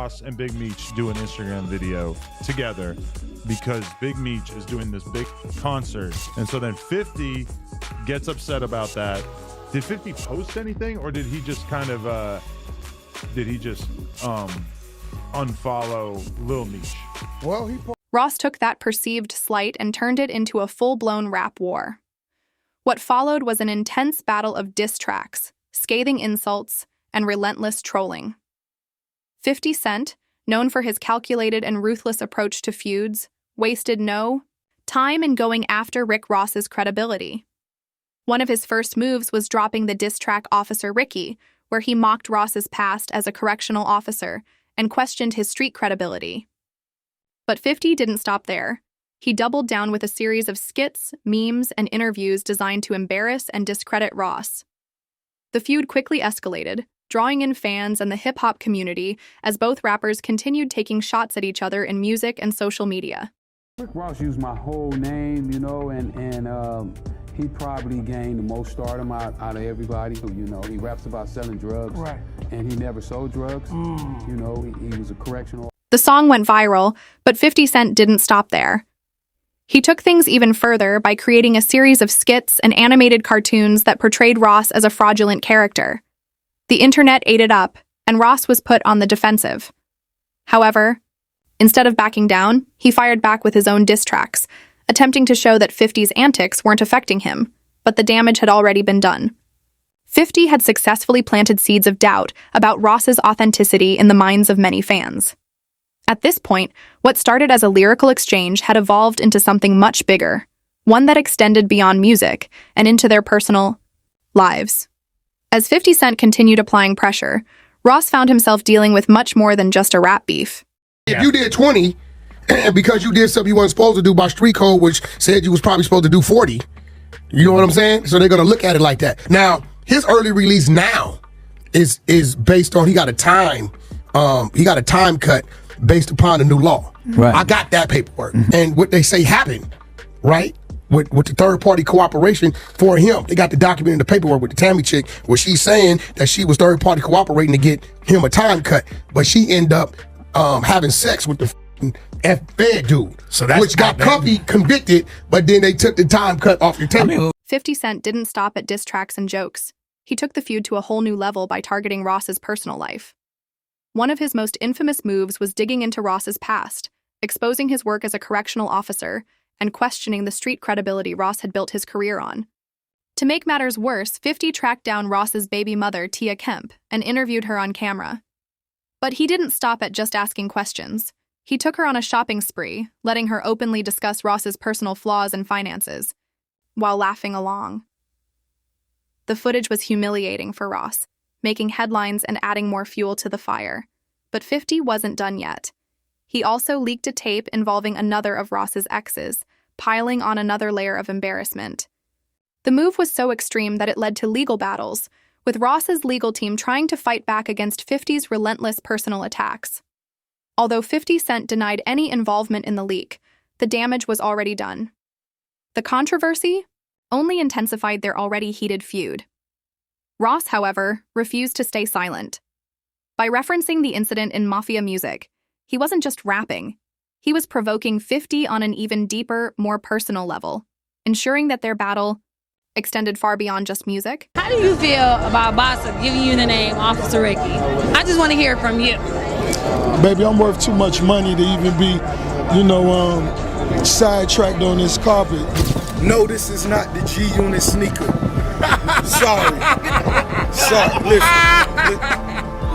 Ross and Big Meech do an Instagram video together because Big Meech is doing this big concert. And so then 50 gets upset about that. Did 50 post anything, or did he just kind of unfollow Lil Meech? Well, Ross took that perceived slight and turned it into a full-blown rap war. What followed was an intense battle of diss tracks, scathing insults, and relentless trolling. 50 Cent, known for his calculated and ruthless approach to feuds, wasted no time in going after Rick Ross's credibility. One of his first moves was dropping the diss track Officer Ricky, where he mocked Ross's past as a correctional officer and questioned his street credibility. But 50 didn't stop there. He doubled down with a series of skits, memes, and interviews designed to embarrass and discredit Ross. The feud quickly escalated, drawing in fans and the hip-hop community as both rappers continued taking shots at each other in music and social media. Rick Ross used my whole name, you know, and he probably gained the most stardom out of everybody. You know, he raps about selling drugs, right, and he never sold drugs. You know, he was a correctional. The song went viral, but 50 Cent didn't stop there. He took things even further by creating a series of skits and animated cartoons that portrayed Ross as a fraudulent character. The internet ate it up, and Ross was put on the defensive. However, instead of backing down, he fired back with his own diss tracks, attempting to show that 50's antics weren't affecting him, but the damage had already been done. 50 had successfully planted seeds of doubt about Ross's authenticity in the minds of many fans. At this point, what started as a lyrical exchange had evolved into something much bigger, one that extended beyond music and into their personal lives. As 50 Cent continued applying pressure, Ross found himself dealing with much more than just a rap beef. if you did 20, and because you did something you weren't supposed to do by street code, which said you was probably supposed to do 40, you know what I'm saying? So they're gonna look at it like that. Now, his early release now is based on he got a time cut based upon the new law. Right. I got that paperwork. And what they say happened, right? With the third party cooperation for him. They got the document in the paperwork with the Tammy chick where she's saying that she was third party cooperating to get him a time cut, but she ended up having sex with the F-Fed dude. So that's which got Cuffy convicted, but then they took the time cut off your table. 50 Cent didn't stop at diss tracks and jokes. He took the feud to a whole new level by targeting Ross's personal life. One of his most infamous moves was digging into Ross's past, exposing his work as a correctional officer, and questioning the street credibility Ross had built his career on. To make matters worse, 50 tracked down Ross's baby mother, Tia Kemp, and interviewed her on camera. But he didn't stop at just asking questions. He took her on a shopping spree, letting her openly discuss Ross's personal flaws and finances, while laughing along. The footage was humiliating for Ross, making headlines and adding more fuel to the fire. But 50 wasn't done yet. He also leaked a tape involving another of Ross's exes, piling on another layer of embarrassment. The move was so extreme that it led to legal battles, with Ross's legal team trying to fight back against 50's relentless personal attacks. Although 50 Cent denied any involvement in the leak, the damage was already done. The controversy only intensified their already heated feud. Ross, however, refused to stay silent. By referencing the incident in Mafia music, he wasn't just rapping. He was provoking 50 on an even deeper, more personal level, ensuring that their battle extended far beyond just music. How do you feel about Bossa giving you the name Officer Ricky? I just want to hear it from you. Baby, I'm worth too much money to even be, sidetracked on this carpet. No, this is not the G-Unit sneaker. Sorry.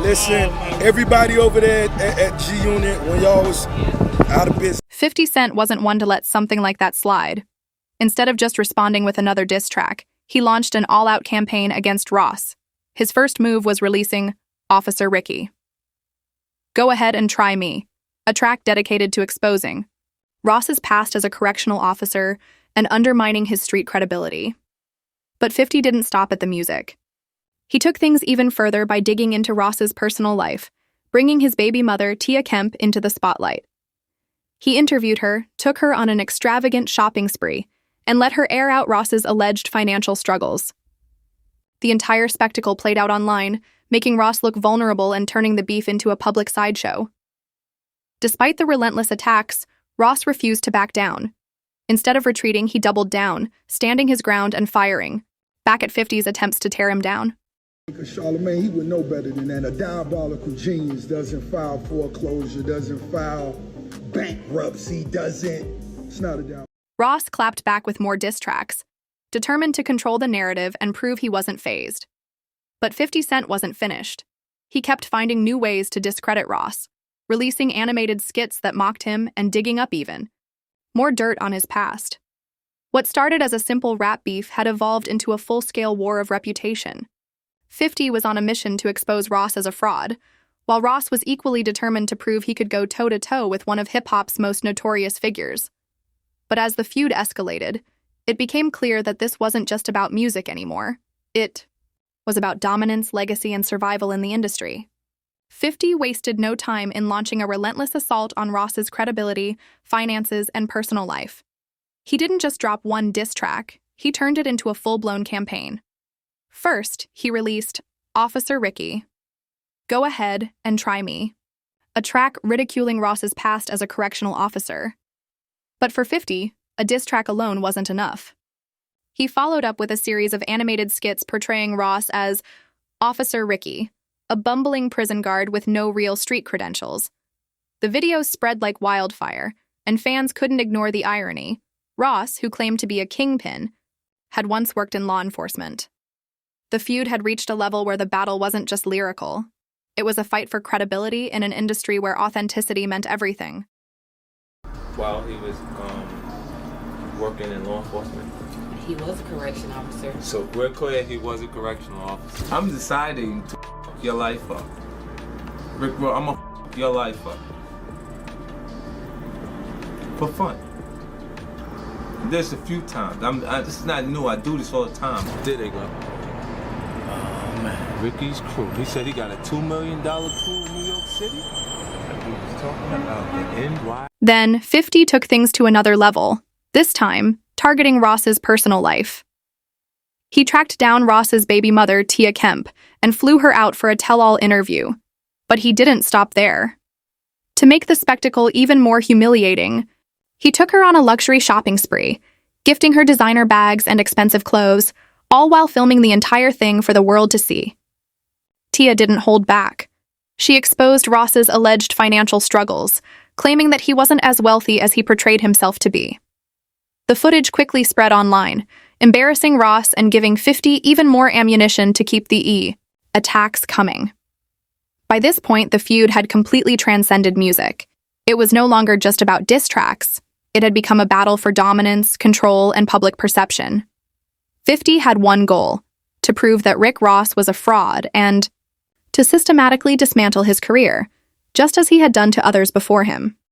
Listen, everybody over there at G-Unit, when y'all was out of business. 50 Cent wasn't one to let something like that slide. Instead of just responding with another diss track, he launched an all-out campaign against Ross. His first move was releasing Officer Ricky. Go Ahead and Try Me, a track dedicated to exposing Ross's past as a correctional officer and undermining his street credibility. But 50 didn't stop at the music. He took things even further by digging into Ross's personal life, bringing his baby mother, Tia Kemp, into the spotlight. He interviewed her, took her on an extravagant shopping spree, and let her air out Ross's alleged financial struggles. The entire spectacle played out online, making Ross look vulnerable and turning the beef into a public sideshow. Despite the relentless attacks, Ross refused to back down. Instead of retreating, he doubled down, standing his ground and firing, back at 50's attempts to tear him down. Charlemagne, he would know better than that. A diabolical genius doesn't file foreclosure, doesn't file bankruptcy, it's not a doubt. Ross clapped back with more diss tracks, determined to control the narrative and prove he wasn't fazed. But 50 Cent wasn't finished. He kept finding new ways to discredit Ross, releasing animated skits that mocked him and digging up even more dirt on his past. What started as a simple rap beef had evolved into a full-scale war of reputation. 50 was on a mission to expose Ross as a fraud, while Ross was equally determined to prove he could go toe-to-toe with one of hip-hop's most notorious figures. But as the feud escalated, it became clear that this wasn't just about music anymore. It was about dominance, legacy, and survival in the industry. 50 wasted no time in launching a relentless assault on Ross's credibility, finances, and personal life. He didn't just drop one diss track, he turned it into a full-blown campaign. First, he released Officer Ricky, Go Ahead and Try Me, a track ridiculing Ross's past as a correctional officer. But for 50, a diss track alone wasn't enough. He followed up with a series of animated skits portraying Ross as Officer Ricky, a bumbling prison guard with no real street credentials. The videos spread like wildfire, and fans couldn't ignore the irony. Ross, who claimed to be a kingpin, had once worked in law enforcement. The feud had reached a level where the battle wasn't just lyrical. It was a fight for credibility in an industry where authenticity meant everything. While he was working in law enforcement. He was a correction officer. So we're clear he was a correctional officer. I'm deciding to f your life up. Rick, I'm gonna f your life up. For fun. This a few times. This is not new. I do this all the time. There they go. Oh man, Ricky's crew. He said he got a $2 million crew in New York City. Like we was talking about the NY. Then, 50 took things to another level, this time targeting Ross's personal life. He tracked down Ross's baby mother, Tia Kemp, and flew her out for a tell-all interview. But he didn't stop there. To make the spectacle even more humiliating, he took her on a luxury shopping spree, gifting her designer bags and expensive clothes, all while filming the entire thing for the world to see. Tia didn't hold back. She exposed Ross's alleged financial struggles, claiming that he wasn't as wealthy as he portrayed himself to be. The footage quickly spread online, embarrassing Ross and giving 50 even more ammunition to keep the attacks coming. By this point, the feud had completely transcended music. It was no longer just about diss tracks. It had become a battle for dominance, control, and public perception. 50 had one goal: to prove that Rick Ross was a fraud and to systematically dismantle his career, just as he had done to others before him.